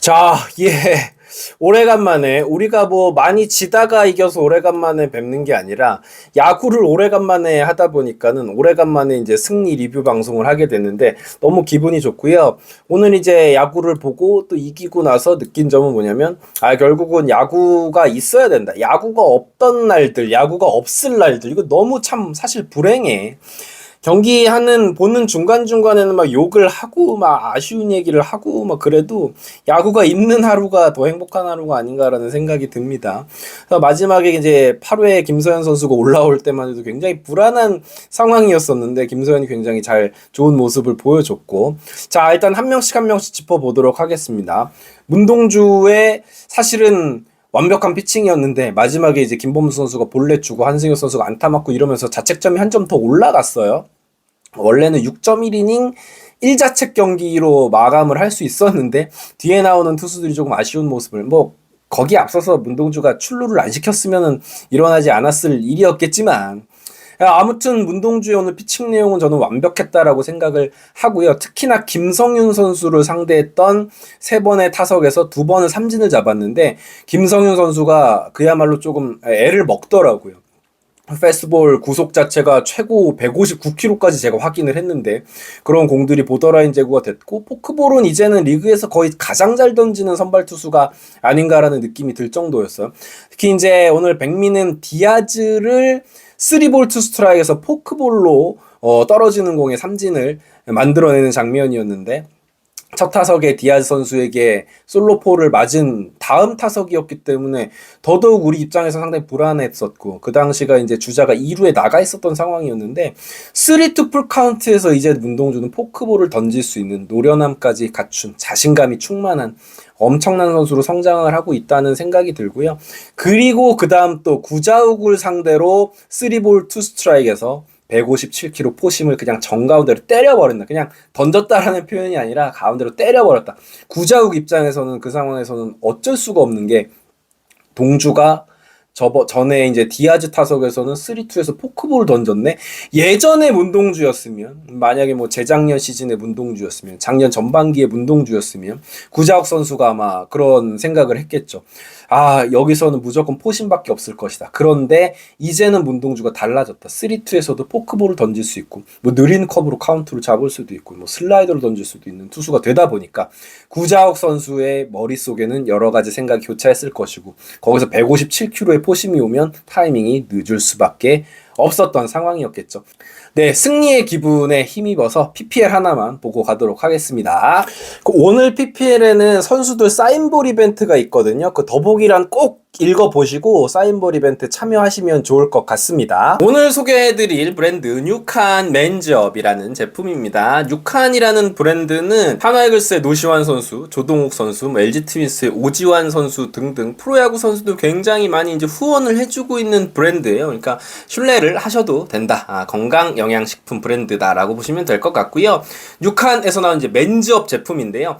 자, 예. 오래간만에 우리가 뭐 많이 지다가 이겨서 오래간만에 뵙는 게 아니라 야구를 오래간만에 하다 보니까는 오래간만에 이제 승리 리뷰 방송을 하게 됐는데 너무 기분이 좋고요. 오늘 이제 야구를 보고 또 이기고 나서 느낀 점은 뭐냐면 결국은 야구가 있어야 된다. 야구가 없던 날들, 야구가 없을 날들 이거 너무 참 사실 불행해. 보는 중간중간에는 막 욕을 하고, 막 아쉬운 얘기를 하고, 막 그래도 야구가 있는 하루가 더 행복한 하루가 아닌가라는 생각이 듭니다. 그래서 마지막에 이제 8회 김서현 선수가 올라올 때만 해도 굉장히 불안한 상황이었었는데, 김서현이 굉장히 좋은 모습을 보여줬고. 자, 일단 한 명씩 한 명씩 짚어보도록 하겠습니다. 문동주의 사실은 완벽한 피칭이었는데 마지막에 이제 김범수 선수가 볼넷 주고 한승혁 선수가 안타 맞고 이러면서 자책점이 한 점 더 올라갔어요. 원래는 6.1이닝 1자책 경기로 마감을 할 수 있었는데 뒤에 나오는 투수들이 조금 아쉬운 모습을 거기에 앞서서 문동주가 출루를 안 시켰으면 일어나지 않았을 일이었겠지만 아무튼 문동주의 오늘 피칭 내용은 저는 완벽했다라고 생각을 하고요. 특히나 김성윤 선수를 상대했던 3번의 타석에서 2번을 삼진을 잡았는데 김성윤 선수가 그야말로 조금 애를 먹더라고요. 패스트볼 구속 자체가 최고 159km까지 제가 확인을 했는데 그런 공들이 보더라인 제구가 됐고 포크볼은 이제는 리그에서 거의 가장 잘 던지는 선발 투수가 아닌가라는 느낌이 들 정도였어요. 특히 이제 오늘 백민은 디아즈를 3볼 2스트라이크에서 포크볼로 떨어지는 공에 삼진을 만들어내는 장면이었는데 첫 타석에 디아즈 선수에게 솔로포를 맞은 다음 타석이었기 때문에 더더욱 우리 입장에서 상당히 불안했었고 그 당시가 이제 주자가 2루에 나가 있었던 상황이었는데 3-2 풀카운트에서 이제 문동주는 포크볼을 던질 수 있는 노련함까지 갖춘 자신감이 충만한 엄청난 선수로 성장을 하고 있다는 생각이 들고요. 그리고 그 다음 또 구자욱을 상대로 3볼 2스트라이크에서 157km 포심을 그냥 정가운데로 때려버린다. 그냥 던졌다라는 표현이 아니라 가운데로 때려버렸다. 구자욱 입장에서는 그 상황에서는 어쩔 수가 없는 게 동주가 전에 이제 디아즈 타석에서는 3-2에서 포크볼을 던졌네. 예전에 문동주였으면 만약에 재작년 시즌에 문동주였으면 작년 전반기에 문동주였으면 구자욱 선수가 아마 그런 생각을 했겠죠. 여기서는 무조건 포심밖에 없을 것이다. 그런데 이제는 문동주가 달라졌다. 3-2에서도 포크볼을 던질 수 있고 느린 컵으로 카운트를 잡을 수도 있고 슬라이더를 던질 수도 있는 투수가 되다 보니까 구자욱 선수의 머릿속에는 여러 가지 생각이 교차했을 것이고 거기서 157km의 포심이 오면 타이밍이 늦을 수밖에 없었던 상황이었겠죠. 네, 승리의 기분에 힘입어서 PPL 하나만 보고 가도록 하겠습니다. 오늘 PPL에는 선수들 사인볼 이벤트가 있거든요. 그 더보기란 꼭 읽어보시고 사인볼 이벤트 참여하시면 좋을 것 같습니다. 오늘 소개해드릴 브랜드 뉴칸 맨즈업이라는 제품입니다. 뉴칸이라는 브랜드는 한화이글스의 노시환 선수, 조동욱 선수, LG 트윈스의 오지환 선수 등등 프로야구 선수들 굉장히 많이 이제 후원을 해주고 있는 브랜드예요. 그러니까 신뢰를 하셔도 된다. 건강 영양식품 브랜드다라고 보시면 될 것 같고요. 뉴칸에서 나온 이제 맨즈업 제품인데요.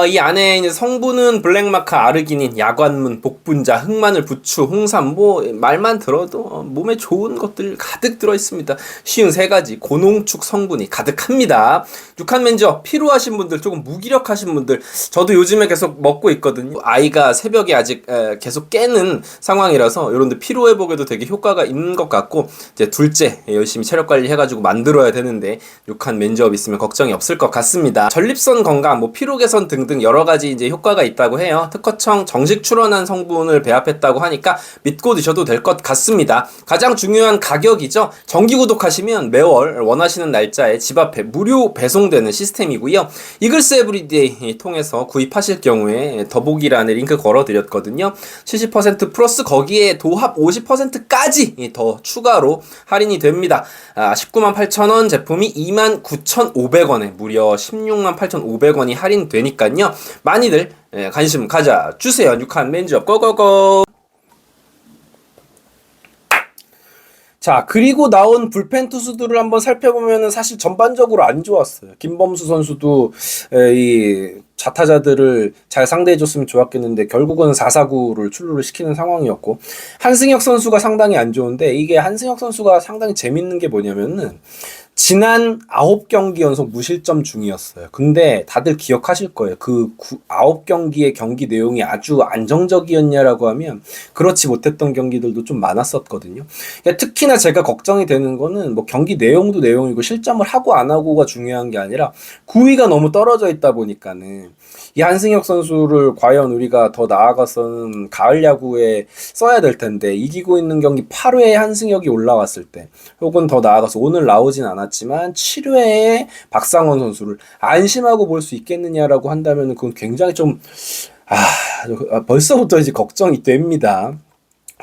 이 안에 이제 성분은 블랙마카, 아르기닌, 야관문, 복분자, 흑마늘, 부추, 홍삼 말만 들어도 몸에 좋은 것들 가득 들어있습니다. 쉬운 3가지 고농축 성분이 가득합니다. 뉴칸 맨즈업 피로하신 분들, 조금 무기력하신 분들 저도 요즘에 계속 먹고 있거든요. 아이가 새벽에 아직 계속 깨는 상황이라서 이런데 피로회복에도 되게 효과가 있는 것 같고 이제 둘째 열심히 체력관리 해가지고 만들어야 되는데 뉴칸 맨즈업 있으면 걱정이 없을 것 같습니다. 전립선 건강, 피로 개선 등등 여러가지 이제 효과가 있다고 해요. 특허청 정식 출원한 성분을 배합했다고 하니까 믿고 드셔도 될 것 같습니다. 가장 중요한 가격이죠. 정기 구독하시면 매월 원하시는 날짜에 집 앞에 무료 배송되는 시스템이고요. 이글스 에브리데이 통해서 구입하실 경우에 더보기란에 링크 걸어드렸거든요. 70% 플러스 거기에 도합 50%까지 더 추가로 할인이 됩니다. 198,000원 제품이 29,500원에 무려 168,500원이 할인되니까요. 많이들 관심 가져주세요. 뉴칸 맨즈업 고고고. 자, 그리고 나온 불펜 투수들을 한번 살펴보면은 사실 전반적으로 안 좋았어요. 김범수 선수도 이 좌타자들을 잘 상대해줬으면 좋았겠는데 결국은 4-4-9를 출루를 시키는 상황이었고 한승혁 선수가 상당히 안 좋은데 이게 한승혁 선수가 상당히 재밌는 게 뭐냐면은 지난 9경기 연속 무실점 중이었어요. 근데 다들 기억하실 거예요. 그 9경기의 경기 내용이 아주 안정적이었냐라고 하면 그렇지 못했던 경기들도 좀 많았었거든요. 그러니까 특히나 제가 걱정이 되는 거는 뭐 경기 내용도 내용이고 실점을 하고 안 하고가 중요한 게 아니라 구위가 너무 떨어져 있다 보니까는 이 한승혁 선수를 과연 우리가 더 나아가서는 가을 야구에 써야 될 텐데, 이기고 있는 경기 8회에 한승혁이 올라왔을 때, 혹은 더 나아가서 오늘 나오진 않았지만 7회에 박상원 선수를 안심하고 볼 수 있겠느냐라고 한다면 그건 굉장히 좀 벌써부터 이제 걱정이 됩니다.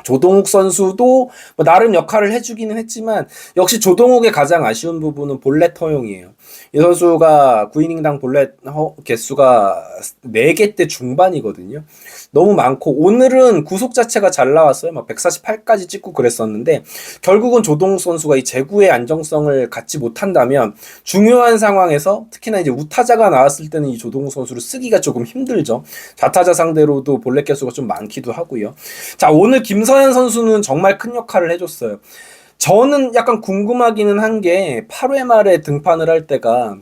조동욱 선수도 뭐 나름 역할을 해주기는 했지만 역시 조동욱의 가장 아쉬운 부분은 볼넷 허용이에요. 이 선수가 9이닝당 볼넷 개수가 4개대 중반이거든요. 너무 많고 오늘은 구속 자체가 잘 나왔어요. 막 148까지 찍고 그랬었는데 결국은 조동욱 선수가 이 제구의 안정성을 갖지 못한다면 중요한 상황에서 특히나 이제 우타자가 나왔을 때는 이 조동욱 선수를 쓰기가 조금 힘들죠. 좌타자 상대로도 볼넷 개수가 좀 많기도 하고요. 자, 오늘 김서현 선수는 정말 큰 역할을 해줬어요. 저는 약간 궁금하기는 한 게 8회 말에 등판을 할 때가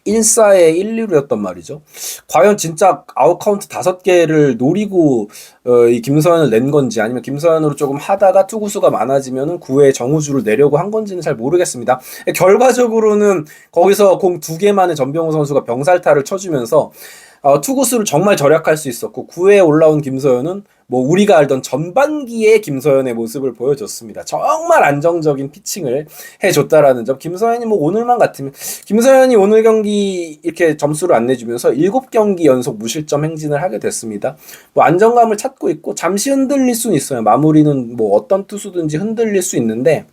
1사에 1루였단 말이죠. 과연 진짜 아웃카운트 5개를 노리고 이 김서현을 낸 건지, 아니면 김서현으로 조금 하다가 투구수가 많아지면은 9회 정우주를 내려고 한 건지는 잘 모르겠습니다. 결과적으로는 거기서 공 2개만에 전병호 선수가 병살타를 쳐주면서 투구수를 정말 절약할 수 있었고 9회에 올라온 김서현은 뭐 우리가 알던 전반기의 김서현의 모습을 보여줬습니다. 정말 안정적인 피칭을 해줬다라는 점. 김서현이 뭐 오늘만 같으면, 김서현이 오늘 경기 이렇게 점수를 안 내주면서 7경기 연속 무실점 행진을 하게 됐습니다. 뭐 안정감을 찾고 있고 잠시 흔들릴 수는 있어요. 마무리는 뭐 어떤 투수든지 흔들릴 수 있는데,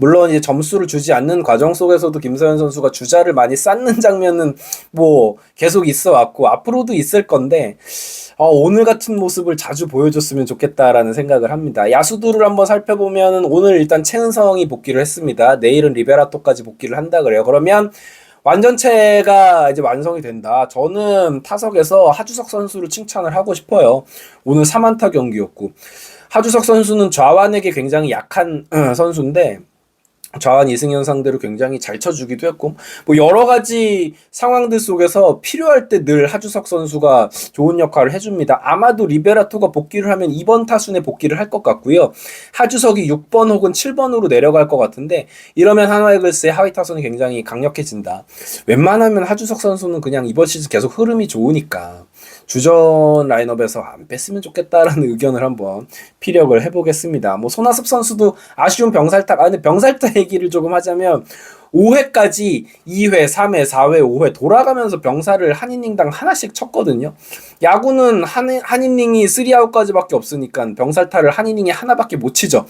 물론 이제 점수를 주지 않는 과정 속에서도 김서현 선수가 주자를 많이 쌓는 장면은 뭐 계속 있어 왔고 앞으로도 있을 건데, 오늘 같은 모습을 자주 보여줬으면 좋겠다라는 생각을 합니다. 야수들을 한번 살펴보면 오늘 일단 최은성이 복귀를 했습니다. 내일은 리베라토까지 복귀를 한다 그래요. 그러면 완전체가 이제 완성이 된다. 저는 타석에서 하주석 선수를 칭찬을 하고 싶어요. 오늘 3안타 경기였고, 하주석 선수는 좌완에게 굉장히 약한 선수인데 좌완 이승현 상대로 굉장히 잘 쳐주기도 했고, 뭐 여러 가지 상황들 속에서 필요할 때 늘 하주석 선수가 좋은 역할을 해줍니다. 아마도 리베라토가 복귀를 하면 2번 타순에 복귀를 할 것 같고요. 하주석이 6번 혹은 7번으로 내려갈 것 같은데, 이러면 한화이글스의 하위 타선이 굉장히 강력해진다. 웬만하면 하주석 선수는 그냥 이번 시즌 계속 흐름이 좋으니까 주전 라인업에서 안 뺐으면 좋겠다라는 의견을 한번 피력을 해보겠습니다. 뭐 손아섭 선수도 아쉬운 병살타, 근데 병살타 얘기를 조금 하자면 5회까지 2회, 3회, 4회, 5회 돌아가면서 병사를 한 이닝당 하나씩 쳤거든요. 야구는 한 이닝이 3아웃까지밖에 없으니까 병살타를 한 이닝에 하나밖에 못 치죠.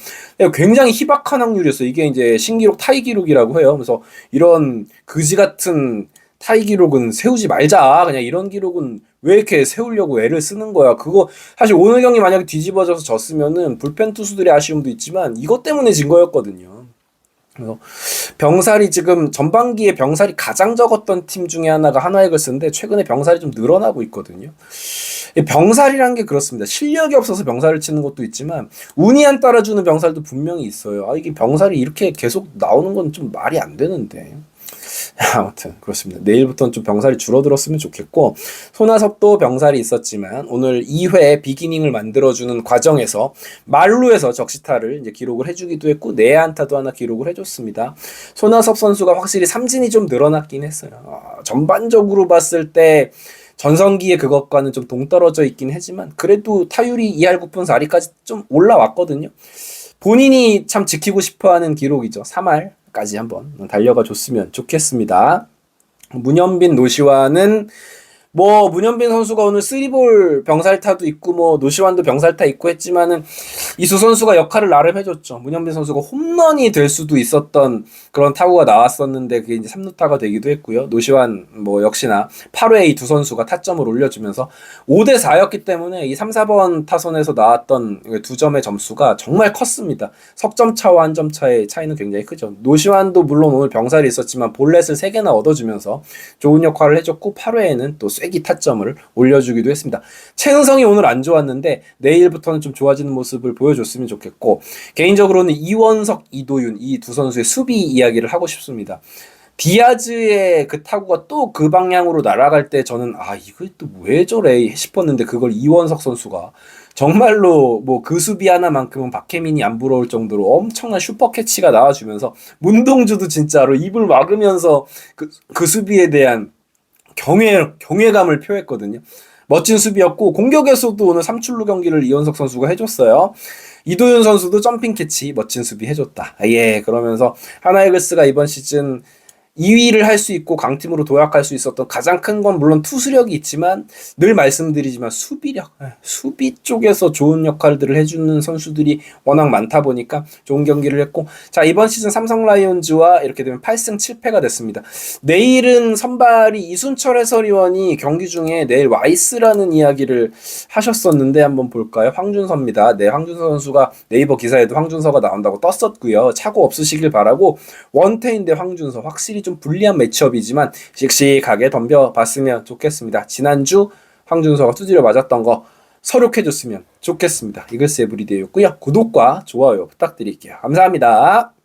굉장히 희박한 확률이었어요. 이게 이제 신기록 타이 기록이라고 해요. 그래서 이런 그지 같은 타이 기록은 세우지 말자. 그냥 이런 기록은 왜 이렇게 세우려고 애를 쓰는 거야. 그거 사실 오늘 경기 만약에 뒤집어져서 졌으면은 불펜 투수들의 아쉬움도 있지만 이것 때문에 진 거였거든요. 그래서 병살이 지금 전반기에 병살이 가장 적었던 팀 중에 하나가 한화이글스인데 최근에 병살이 좀 늘어나고 있거든요. 병살이란 게 그렇습니다. 실력이 없어서 병살을 치는 것도 있지만 운이 안 따라주는 병살도 분명히 있어요. 이게 병살이 이렇게 계속 나오는 건 좀 말이 안 되는데. 아무튼 그렇습니다. 내일부터는 좀 병살이 줄어들었으면 좋겠고, 손아섭도 병살이 있었지만 오늘 2회 비기닝을 만들어주는 과정에서 말루에서 적시타를 이제 기록을 해주기도 했고 내안타도 하나 기록을 해줬습니다. 손아섭 선수가 확실히 삼진이 좀 늘어났긴 했어요. 전반적으로 봤을 때 전성기의 그것과는 좀 동떨어져 있긴 하지만 그래도 타율이 2할 9푼 4리까지 좀 올라왔거든요. 본인이 참 지키고 싶어하는 기록이죠. 3할까지 한번 달려가 줬으면 좋겠습니다. 문현빈, 노시환은 뭐 문현빈 선수가 오늘 3볼 병살타도 있고 뭐 노시환도 병살타 있고 했지만은 이수 선수가 역할을 나름 해줬죠. 문현빈 선수가 홈런이 될 수도 있었던 그런 타구가 나왔었는데 그게 이제 3루타가 되기도 했고요. 노시환 뭐 역시나 8회에 이 두 선수가 타점을 올려주면서 5대4였기 때문에 이 3, 4번 타선에서 나왔던 2점의 점수가 정말 컸습니다. 석점 차와 한 점 차의 차이는 굉장히 크죠. 노시환도 물론 오늘 병살이 있었지만 볼넷을 3개나 얻어주면서 좋은 역할을 해줬고 8회에는 또 쐐기 타점을 올려주기도 했습니다. 최은성이 오늘 안 좋았는데 내일부터는 좀 좋아지는 모습을 보여줬으면 좋겠고, 개인적으로는 이원석, 이도윤 이 두 선수의 수비 이야기를 하고 싶습니다. 디아즈의 그 타구가 또 그 방향으로 날아갈 때 저는 이거 또 왜 저래 싶었는데, 그걸 이원석 선수가 정말로 뭐 그 수비 하나만큼은 박혜민이 안 부러울 정도로 엄청난 슈퍼 캐치가 나와주면서, 문동주도 진짜로 입을 막으면서 그 수비에 대한 경외감을 표했거든요. 멋진 수비였고, 공격에서도 오늘 삼출루 경기를 이원석 선수가 해줬어요. 이도윤 선수도 점핑 캐치 멋진 수비 해줬다. 예, 그러면서 하나이글스가 이번 시즌 2위를 할 수 있고 강팀으로 도약할 수 있었던 가장 큰 건 물론 투수력이 있지만, 늘 말씀드리지만 수비력, 수비 쪽에서 좋은 역할들을 해주는 선수들이 워낙 많다 보니까 좋은 경기를 했고, 자, 이번 시즌 삼성 라이온즈와 이렇게 되면 8승 7패가 됐습니다. 내일은 선발이 이순철 해설위원이 경기 중에 내일 와이스라는 이야기를 하셨었는데 한번 볼까요? 황준서입니다. 네, 황준서 선수가 네이버 기사에도 황준서가 나온다고 떴었고요. 착오 없으시길 바라고, 원태인 대 황준서 확실히 좀 불리한 매치업이지만 씩씩하게 덤벼봤으면 좋겠습니다. 지난주 황준서가 투지를 맞았던 거 서력해줬으면 좋겠습니다. 이글스 에브리데이였고요. 구독과 좋아요 부탁드릴게요. 감사합니다.